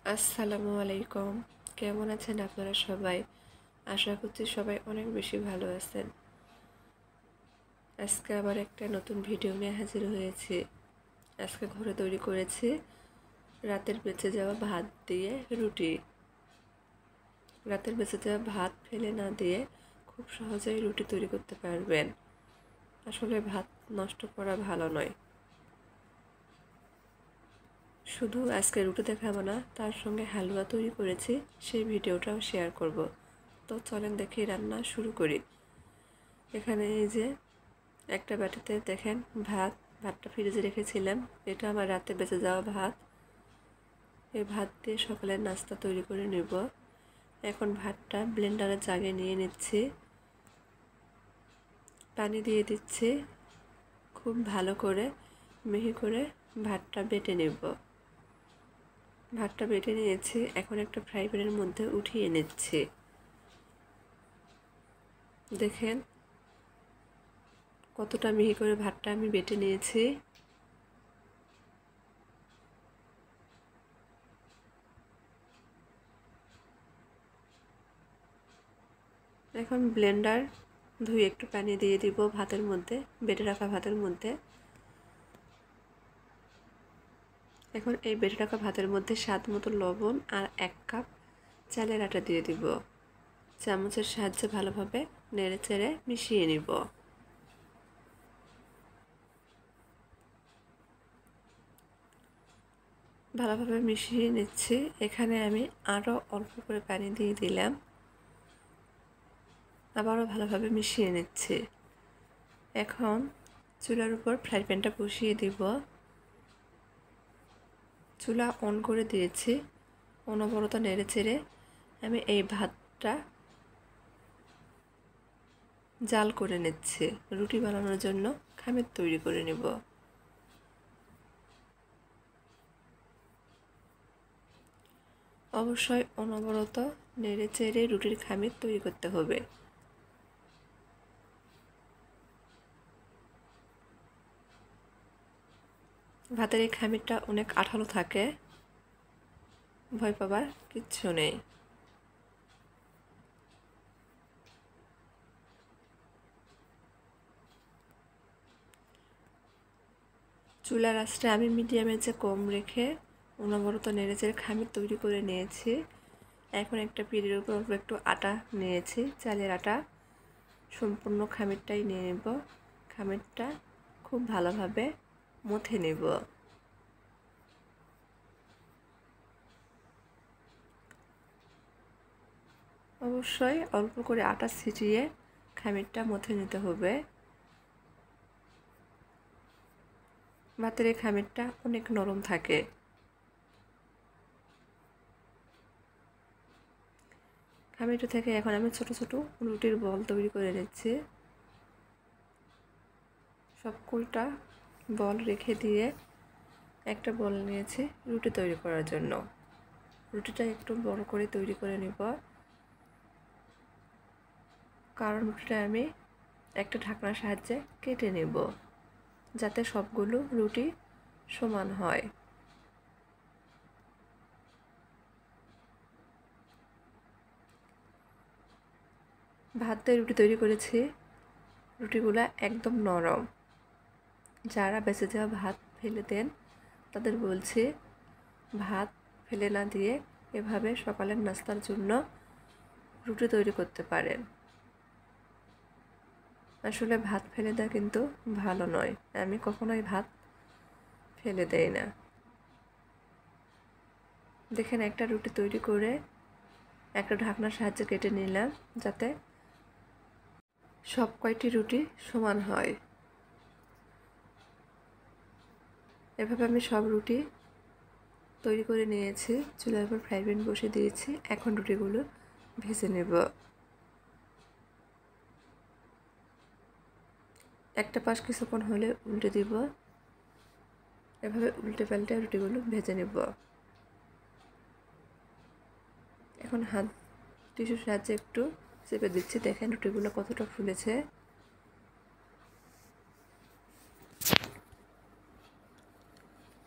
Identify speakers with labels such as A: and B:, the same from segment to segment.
A: আসসালামু আলাইকুম। কেমন আছেন আপনারা সবাই? আশা করছি সবাই অনেক বেশি ভালো আছেন। আজকে আবার একটা নতুন ভিডিও নিয়ে হাজির হয়েছি। আজকে ঘরে তৈরি করেছি রাতের বেঁচে যাওয়া ভাত দিয়ে রুটি। রাতের বেঁচে যাওয়া ভাত ফেলে না দিয়ে খুব সহজেই রুটি তৈরি করতে পারবেন। আসলে ভাত নষ্ট করা ভালো নয়। শুধু আজকে রুটি দেখাবো না, তার সঙ্গে হালুয়া তৈরি করেছি, সেই ভিডিওটাও শেয়ার করব। তো চলেন দেখি রান্না শুরু করি। এখানে এই যে একটা বাটিতে দেখেন ভাতটা ফ্রিজে রেখেছিলাম। এটা আমার রাতে বেঁচে যাওয়া ভাত। এই ভাত দিয়ে সকালের নাস্তা তৈরি করে নেব। এখন ভাতটা ব্লেন্ডারের জাগে নিয়ে নিচ্ছি, পানি দিয়ে দিচ্ছি, খুব ভালো করে মিহি করে ভাতটা বেটে নেব। ভাতটা বেটে নিয়েছি, এখন একটা ফ্রাই প্যানের মধ্যে উঠিয়ে নিচ্ছি। দেখেন কতটা মিহি করে ভাতটা আমি বেটে নিয়েছি। এখন ব্লেন্ডার ধুয়ে একটু পানি দিয়ে দিব ভাতের মধ্যে, বেটে রাখা ভাতের মধ্যে। এখন এই বেটে রাখা ভাতের মধ্যে স্বাদ মতো লবণ আর 1 কাপ চালের আটা দিয়ে দিব। চামচের সাহায্যে ভালোভাবে নেড়ে চেড়ে মিশিয়ে নিব। ভালোভাবে মিশিয়ে নিচ্ছি। এখানে আমি আরও অল্প করে পানি দিয়ে দিলাম, আবারও ভালোভাবে মিশিয়ে নিচ্ছি। এখন চুলার উপর ফ্রাই প্যানটা বসিয়ে দিব। চুলা অন করে দিয়েছি। অনবরত নেড়ে চেড়ে আমি এই ভাতটা জাল করে নিচ্ছি। রুটি বানানোর জন্য খামির তৈরি করে নেব। অবশ্যই অনবরত নেড়ে চেড়ে রুটির খামির তৈরি করতে হবে। ভাতের এই খামিরটা অনেক আঠালো থাকে, ভয় পাবার কিচ্ছু নেই। চুলার আঁচটা আমি মিডিয়ামের চেয়ে কম রেখে অনবরত নেড়েচেড়ে খামির তৈরি করে নিয়েছি। এখন একটা পিঁড়ির উপর অল্প একটু আটা নিয়েছি, চালের আটা। সম্পূর্ণ খামিরটাই নিয়ে নেব। খামিরটা খুব ভালোভাবে মথে নেব। অবশ্যই অল্প করে আটা ছিটিয়ে খামিরটা মথে নিতে হবে। ভাতের এই খামিরটা অনেক নরম থাকে। খামিরটা থেকে এখন আমি ছোট ছোট রুটির বল তৈরি করে নিচ্ছি। সবকটা বল রেখে দিয়ে একটা বল নিয়েছি রুটি তৈরি করার জন্য। রুটিটা একটু বড় করে তৈরি করে নেব, কারণ রুটিটা আমি একটা ঢাকনার সাহায্যে কেটে নেব, যাতে সবগুলো রুটি সমান হয়। ভাত দিয়ে রুটি তৈরি করেছি, রুটিগুলা একদম নরম। যারা বেঁচে যাওয়া ভাত ফেলে দেন তাদের বলছি, ভাত ফেলে না দিয়ে এভাবে সকালের নাস্তার জন্য রুটি তৈরি করতে পারেন। আসলে ভাত ফেলে দেওয়া কিন্তু ভালো নয়, আমি কখনোই ভাত ফেলে দেই না। দেখেন একটা রুটি তৈরি করে একটা ঢাকনার সাহায্যে কেটে নিলাম, যাতে সব কয়টি রুটি সমান হয়। এভাবে আমি সব রুটি তৈরি করে নিয়েছি। চুলার উপর ফ্রাই প্যান বসিয়ে দিয়েছি। এখন রুটিগুলো ভেজে নেব। একটা পাশ কিছুক্ষণ হলে উল্টে দিব। এভাবে উল্টে পাল্টে রুটিগুলো ভেজে নেব। এখন হাত টিস্যুর সাহায্যে একটু চেপে দিচ্ছি। দেখেন রুটিগুলো কতটা ফুলেছে।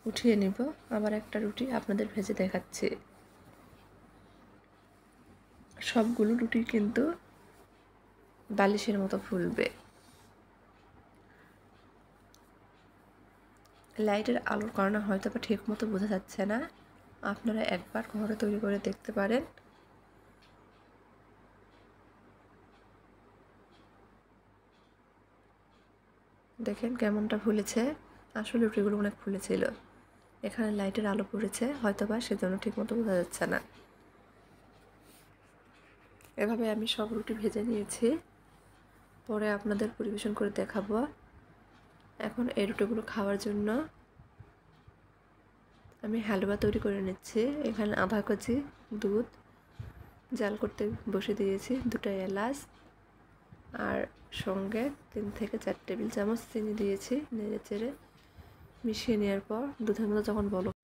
A: উঠিয়ে নিব। আবার একটা রুটি আপনাদের ভেজে দেখাচ্ছি। সবগুলো রুটি কিন্তু বালিশের মতো ফুলবে। লাইটের আলোর কারণে হয়তো বা ঠিক মতো বোঝা যাচ্ছে না, আপনারা একবার ঘরে তৈরি করে দেখতে পারেন। দেখেন কেমনটা ফুলেছে, আসলে রুটিগুলো অনেক ফুলেছিল। এখানে লাইটের আলো পড়েছে হয়তো বা সেজন্য ঠিক মতো বোঝা যাচ্ছে না। এভাবে আমি সব রুটি ভেজে নিয়েছি, পরে আপনাদের পরিবেশন করে দেখাবো। এখন এই রুটিগুলো খাওয়ার জন্য আমি হালুয়া তৈরি করে নিচ্ছি। এখানে আধা কেজি দুধ জাল করতে বসে দিয়েছি, 2টা এলাচ আর সঙ্গে 3 থেকে 4 টেবিল চামচ চিনি দিয়েছি। নেড়ে চেড়ে মিশিয়ে নেওয়ার পর দুধের মধ্যে যখন বলক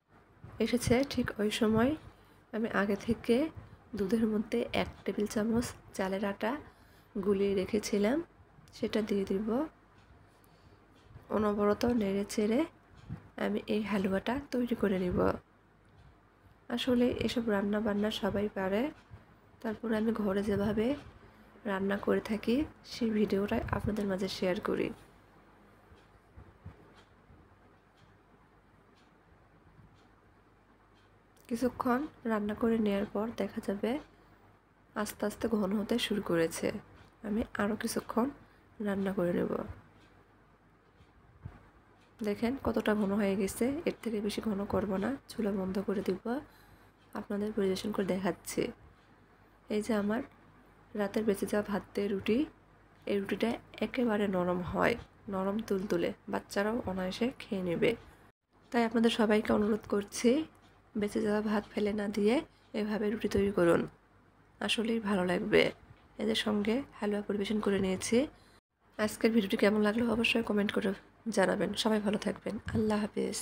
A: এসেছে ঠিক ওই সময় আমি আগে থেকে দুধের মধ্যে 1 টেবিল চামচ চালের আটা গুলিয়ে রেখেছিলাম, সেটা দিয়ে দিব। অনবরত নেড়ে চেড়ে আমি এই হালুয়াটা তৈরি করে নিব। আসলে এসব রান্না বান্না সবাই পারে, তারপরে আমি ঘরে যেভাবে রান্না করে থাকি সেই ভিডিওটা আপনাদের মাঝে শেয়ার করি। কিছুক্ষণ রান্না করে নেওয়ার পর দেখা যাবে আস্তে আস্তে ঘন হতে শুরু করেছে। আমি আরও কিছুক্ষণ রান্না করে নেব। দেখেন কতটা ঘন হয়ে গেছে, এর থেকে বেশি ঘন করব না, চুলা বন্ধ করে দিব। আপনাদের পরিবেশন করে দেখাচ্ছি। এই যে আমার রাতের বেঁচে যাওয়া ভাত দিয়ে রুটি, এই রুটিটা একেবারে নরম হয়, নরম তুলতুলে, বাচ্চারাও অনায়াসে খেয়ে নেবে। তাই আপনাদের সবাইকে অনুরোধ করছি, বেঁচে যাওয়া ভাত ফেলে না দিয়ে এভাবে রুটি তৈরি করুন, আসলেই ভালো লাগবে। এদের সঙ্গে হালুয়া পরিবেশন করে নিয়েছি। আজকের ভিডিওটি কেমন লাগলো অবশ্যই কমেন্ট করে জানাবেন। সবাই ভালো থাকবেন। আল্লাহ হাফেজ।